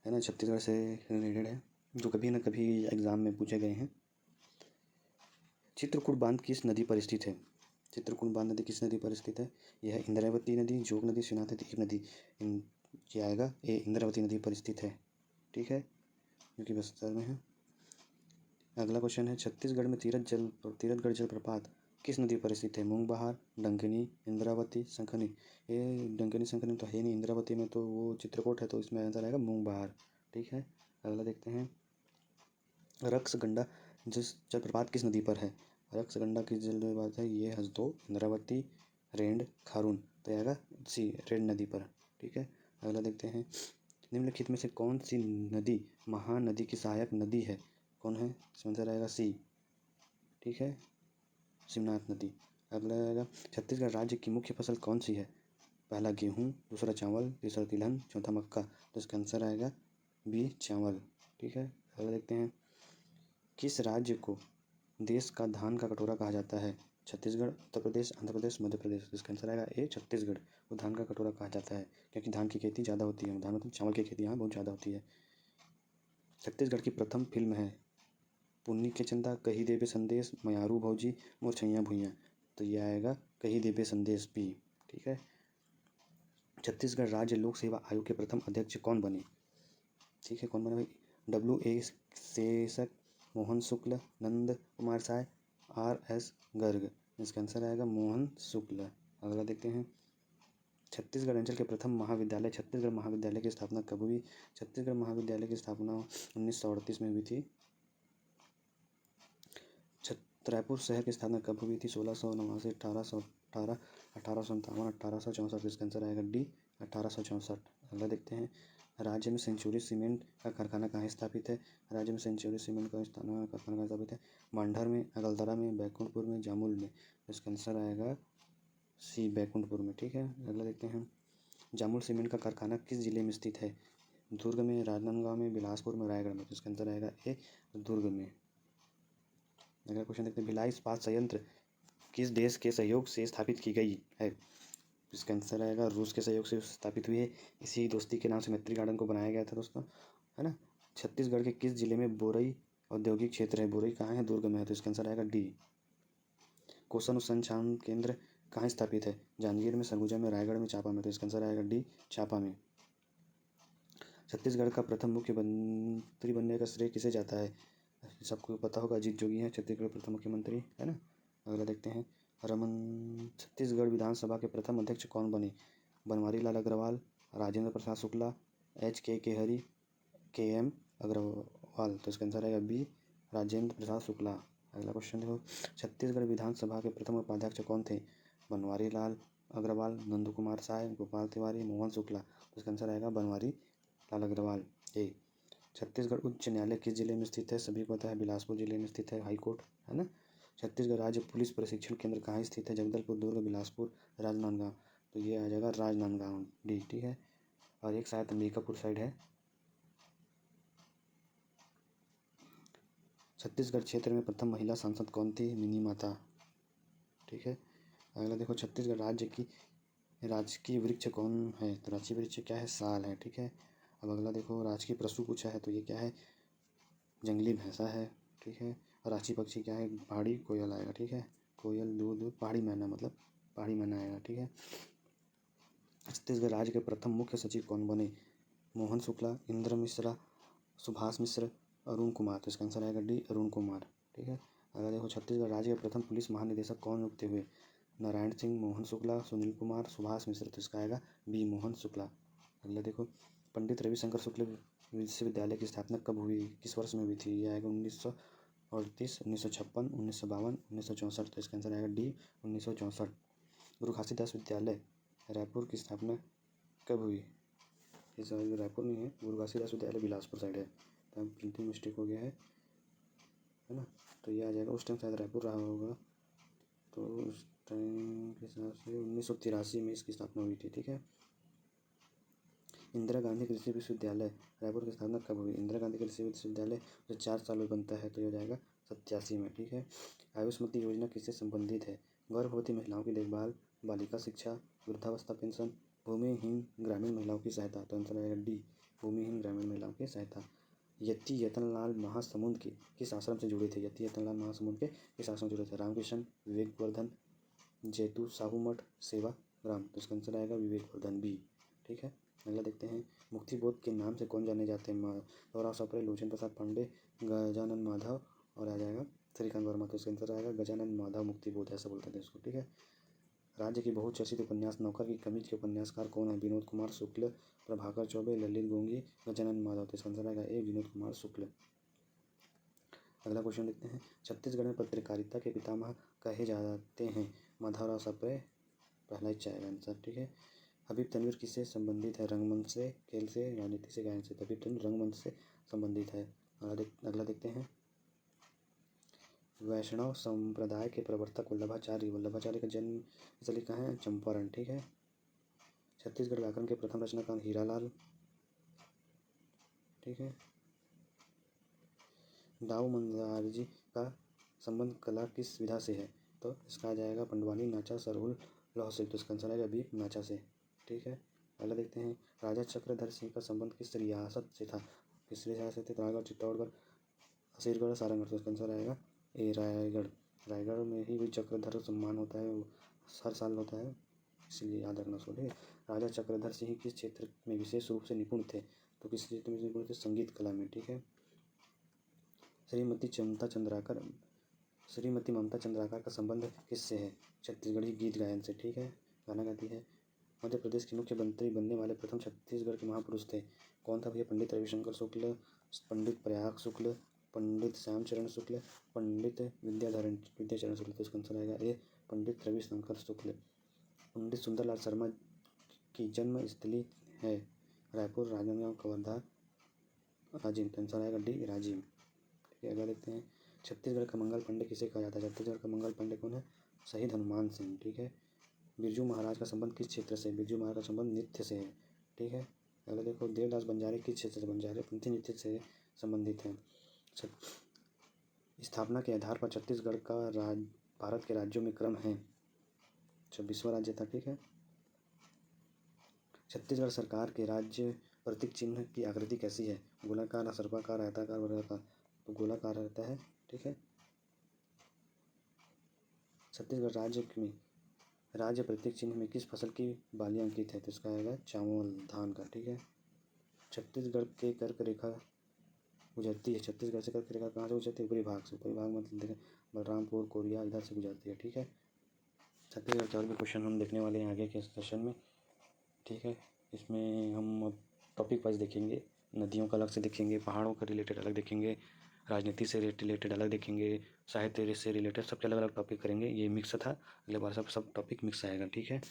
है ना, छत्तीसगढ़ से रिलेटेड है, जो कभी ना कभी एग्ज़ाम में पूछे गए हैं। चित्रकूट बांध किस नदी पर स्थित है? चित्रकूट बांध नदी किस नदी पर स्थित है? यह है इंद्रावती नदी, जोग नदी, शिवनाथ नदी, एक नदी। क्या आएगा? ये इंद्रावती नदी पर स्थित है, ठीक है, जो कि बस्तर में है। अगला क्वेश्चन है, छत्तीसगढ़ में तीरथगढ़ जलप्रपात किस नदी पर स्थित है? मूंगबहार, डंकिनी, इंद्रावती, शंखनी। ये डंकिनी शंखनी तो है नहीं, इंद्रावती में तो वो चित्रकूट है, तो इसमें आंसर आएगा मूंगबहार, ठीक है। अगला देखते हैं, रक्सगंडा जलप्रपात किस नदी पर है? रक्सगंडा की जलप्रपात है, ये हसदो, इंद्रावती, रेंड, खारून, तो आएगा सी, रेंड नदी पर, ठीक है। अगला देखते हैं, निम्नलिखित में से कौन सी नदी महानदी की सहायक नदी है? कौन है? इसमें आंसर आएगा सी, ठीक है, शिवनाथ नदी। अगला आएगा, छत्तीसगढ़ राज्य की मुख्य फसल कौन सी है? पहला गेहूँ, दूसरा चावल, तीसरा तिलहन, चौथा मक्का, तो इसका आंसर आएगा बी, चावल, ठीक है। अगला देखते हैं, किस राज्य को देश का धान का कटोरा कहा जाता है? छत्तीसगढ़, उत्तर प्रदेश, आंध्र प्रदेश, मध्य प्रदेश, इसका आंसर आएगा ए, छत्तीसगढ़ को धान का कटोरा कहा जाता है, क्योंकि धान की खेती ज़्यादा होती है, धान मतलब चावल की खेती यहाँ बहुत ज़्यादा होती है। छत्तीसगढ़ की प्रथम फिल्म है पुन्नी के चंदा, कही देबे संदेश, मयारू भौजी, मोर छैया भुइयाँ, तो ये आएगा कही देबे संदेश बी, ठीक है। छत्तीसगढ़ राज्य लोक सेवा आयोग के प्रथम अध्यक्ष कौन बने? ठीक है, कौन बने भाई? W.A. शेषक, मोहन शुक्ल, नंद कुमार साय, R.S. गर्ग, इसका आंसर आएगा मोहन शुक्ल। अगला देखते हैं, छत्तीसगढ़ अंचल के प्रथम महाविद्यालय छत्तीसगढ़ महाविद्यालय की स्थापना कब हुई? छत्तीसगढ़ महाविद्यालय की स्थापना 1938 में हुई थी। रायपुर शहर की स्थापना कब हुई थी? 1689, 1818, 1857, 1864, इसका आंसर आएगा डी, 1864। अगला देखते हैं, राज्य में सेंचुरी सीमेंट का कारखाना कहाँ स्थापित है? राज्य में सेंचुरी सीमेंट का कारखाना कहाँ स्थापित है? मांढर में, अगलतरा में, बैकुंठपुर में, जामुल में, इसका आंसर आएगा सी, बैकुंठपुर में, ठीक है। अगला देखते हैं, जामुल सीमेंट का कारखाना किस जिले में स्थित है? दुर्ग में, राजनांदगांव में, बिलासपुर में, रायगढ़ में, तो इसका आंसर आएगा ए, दुर्ग में। अगला क्वेश्चन देखते हैं, भिलाई इस्पात संयंत्र किस देश के सहयोग से स्थापित की गई है? इसका आंसर आएगा रूस के सहयोग से स्थापित हुई है, इसी दोस्ती के नाम से मैत्री गार्डन को बनाया गया था दोस्तों, है ना। छत्तीसगढ़ के किस जिले में बोरई औद्योगिक क्षेत्र है? बोरई कहाँ है? दुर्ग में है, तो इसका आंसर आएगा डी। कोषा अनुसंधान केंद्र कहाँ स्थापित है? जांजगीर में, सरगुजा में, रायगढ़ में, चांपा में, तो इसका आंसर आएगा डी, चांपा में। छत्तीसगढ़ का प्रथम मुख्यमंत्री बनने का श्रेय किसे जाता है? सबको पता होगा, अजीत जोगी हैं छत्तीसगढ़ के प्रथम मुख्यमंत्री, है ना। अगला देखते हैं, छत्तीसगढ़ विधानसभा के प्रथम अध्यक्ष कौन बने? बनवारी लाल अग्रवाल, राजेंद्र प्रसाद शुक्ला, H.K. हरी, K.M. अग्रवाल, तो इसका आंसर आएगा बी, राजेंद्र प्रसाद शुक्ला। अगला क्वेश्चन देखो, छत्तीसगढ़ विधानसभा के प्रथम उपाध्यक्ष कौन थे? बनवारी लाल अग्रवाल, नंदू कुमार साय, गोपाल तिवारी, मोहन शुक्ला, तो इसका आंसर आएगा बनवारी लाल अग्रवाल ए। छत्तीसगढ़ उच्च न्यायालय किस जिले में स्थित है? सभी को पता है, बिलासपुर जिले में स्थित है, हाई कोर्ट, है ना। छत्तीसगढ़ राज्य पुलिस प्रशिक्षण केंद्र कहाँ स्थित है? जगदलपुर, दुर्ग, बिलासपुर, राजनांदगांव, तो ये आ जाएगा राजनांदगांव डी, ठीक है। और एक शायद अंबिकापुर साइड है। छत्तीसगढ़ क्षेत्र में प्रथम महिला सांसद कौन थी? मिनी माता, ठीक है। अगला देखो, छत्तीसगढ़ राज्य की राजकीय वृक्ष कौन है? तो राजकीय वृक्ष क्या है? साल है, ठीक है। अब अगला देखो, राजकीय पशु पूछा है, तो ये क्या है? जंगली भैंसा है, ठीक है। और राष्ट्रीय पक्षी क्या है? पहाड़ी कोयल आएगा, ठीक है। कोयल, दूध, पहाड़ी मैना, मतलब पहाड़ी मैना आएगा, ठीक है। छत्तीसगढ़ राज्य के प्रथम मुख्य सचिव कौन बने? मोहन शुक्ला, इंद्र मिश्रा, सुभाष मिश्र, अरुण कुमार, तो इसका आंसर आएगा डी, अरुण कुमार, ठीक है। अगर देखो, छत्तीसगढ़ राज्य के प्रथम पुलिस महानिदेशक कौन नियुक्त हुए? नारायण सिंह, मोहन शुक्ला, सुनील कुमार, सुभाष मिश्र, तो इसका आएगा बी, मोहन शुक्ला। अगला देखो, पंडित रविशंकर शुक्ल विश्वविद्यालय की स्थापना कब हुई? किस वर्ष में हुई थी? यह आएगा 1938, 1956, 1952, 1964, तो इसका आंसर आएगा डी, 1964। गुरु घासीदास विद्यालय रायपुर की स्थापना कब हुई? इस रायपुर नहीं है, गुरु घासीदास विद्यालय बिलासपुर साइड है, तो प्रिंटिंग मिस्टेक हो गया है ना। तो ये आ जाएगा, उस टाइम शायद रायपुर रहा होगा, तो उस टाइम के हिसाब से 1983 में इसकी स्थापना हुई थी, ठीक है। इंदिरा गांधी कृषि विश्वविद्यालय रायपुर की स्थापना कब हुई? इंदिरा गांधी कृषि विश्वविद्यालय जो 4 साल में बनता है, तो ये हो जाएगा 87 में, ठीक है। आयुष्मती योजना किससे संबंधित है? गर्भवती महिलाओं की देखभाल, बालिका शिक्षा, वृद्धावस्था पेंशन, भूमिहीन ग्रामीण महिलाओं की सहायता, तो आंसर आएगा डी, भूमिहीन ग्रामीण महिलाओं की सहायता। यति यतनलाल महासमुंद के किस आश्रम से जुड़े थे? यति यतनलाल महासमुंद के किस आश्रम से जुड़े थे? रामकृष्ण, विवेकवर्धन, जैतू साहू मठ, सेवाग्राम। तो इसका आंसर आएगा विवेकवर्धन बी। ठीक है, अगला देखते हैं। मुक्तिबोध के नाम से कौन जाने जाते हैं? माधवराव सप्रे, लोचन प्रसाद पांडे, गजानन माधव और आ जाएगा श्रीकांत वर्मा। तो इसका आंसर आएगा गजानन माधव मुक्तिबोध, ऐसा बोलते थे इसको। ठीक है, राज्य की बहुचर्चित उपन्यास नौकर की कमीज के उपन्यासकार कौन है? विनोद कुमार शुक्ल, प्रभाकर चौबे, ललित गोंगी, गजानन माधव। तो इसका आंसर आएगा ए विनोद कुमार शुक्ल। अगला क्वेश्चन देखते हैं। छत्तीसगढ़ में पत्रकारिता के पितामह कहे जाते हैं? माधवराव सप्रे, पहला इच्छा आएगा आंसर। ठीक है, हबीब तनवीर किससे संबंधित है? रंगमंच से, खेल से, राजनीति से, गायन से। हबीब तनवीर रंगमंच से संबंधित है। अगला देखते हैं। वैष्णव संप्रदाय के प्रवर्तक वल्लभाचार्य। वल्लभाचार्य का जन्म स्थली कहाँ है? चंपारण। ठीक है, छत्तीसगढ़ व्याकरण के प्रथम रचनाकार हीरालाल। ठीक है, दाऊ मंदारजी का संबंध कला किस विधा से है? तो इसका आ जाएगा पंडवानी, नाचा, सरहुल, लौह शिल्प। तो इसका आंसर आएगा बी नाचा से। ठीक है, अगला देखते हैं। राजा चक्रधर सिंह का संबंध किस रियासत से था? किस रियासत से? रायगढ़, चित्तौड़गढ़, असीरगढ़, सारंगढ़। तो इसका आंसर आएगा ए रायगढ़। रायगढ़ में ही चक्रधर सम्मान होता है, वो हर साल होता है, इसलिए याद रखना उसको। ठीक है, राजा चक्रधर सिंह किस क्षेत्र में विशेष रूप से निपुण थे? तो किस क्षेत्र में निपुण थे? संगीत कला में। ठीक है, श्रीमती ममता चंद्राकर का संबंध किससे है? छत्तीसगढ़ी गीत गायन से। ठीक है, गाना गाती है। मध्य प्रदेश के मुख्यमंत्री बनने वाले प्रथम छत्तीसगढ़ के महापुरुष थे? कौन था भैया? पंडित रविशंकर शुक्ल, पंडित प्रयाग शुक्ल, पंडित श्यामचरण शुक्ल, पंडित विद्याचरण शुक्ल। तो इसका आंसर आएगा ए पंडित रविशंकर शुक्ल। पंडित सुंदरलाल शर्मा की जन्म स्थली है? रायपुर, राजनांदगांव, कवर्धा, राजिम। तो आंसर आएगा डी राजिम। ठीक है, अगला देखते हैं। छत्तीसगढ़ का मंगल पांडे किसे कहा जाता है? छत्तीसगढ़ का मंगल पांडे कौन है? शहीद हनुमान सिंह। ठीक है, बिरजू महाराज का संबंध किस क्षेत्र से? बिरजू महाराज का संबंध नृत्य से है। ठीक है, अगला देखो। देवदास बंजारे किस क्षेत्र से? बंजारे पंथी नृत्य से संबंधित हैं। स्थापना के आधार पर छत्तीसगढ़ का भारत के राज्यों में क्रम है? 26वां राज्य था। ठीक है, छत्तीसगढ़ सरकार के राज्य प्रतीक चिन्ह की आकृति कैसी है? गोलाकार, सर्पाकार, आयताकार, वर्गाकार। तो गोलाकार रहता है। ठीक है, छत्तीसगढ़ राज्य में राज्य प्रतीक चिन्ह में किस फसल की बालियां अंकित है? तो इसका आएगा चावल, धान का। ठीक है, छत्तीसगढ़ के कर्क रेखा गुजरती है? छत्तीसगढ़ से कर्क रेखा कहाँ से गुजरती है? ऊपरी भाग से। ऊपरी भाग मतलब देखें बलरामपुर, कोरिया, इधर से गुजरती है। ठीक है, छत्तीसगढ़ के और भी क्वेश्चन हम देखने वाले हैं आगे के सेशन में। ठीक है, इसमें हम अब टॉपिक वाइज देखेंगे। नदियों का अलग से देखेंगे, पहाड़ों का रिलेटेड अलग देखेंगे, राजनीति से रिलेटेड अलग देखेंगे, साहित्य से रिलेटेड सबके अलग अलग टॉपिक करेंगे। ये मिक्स था, अगले बार सब टॉपिक मिक्स आएगा। ठीक है।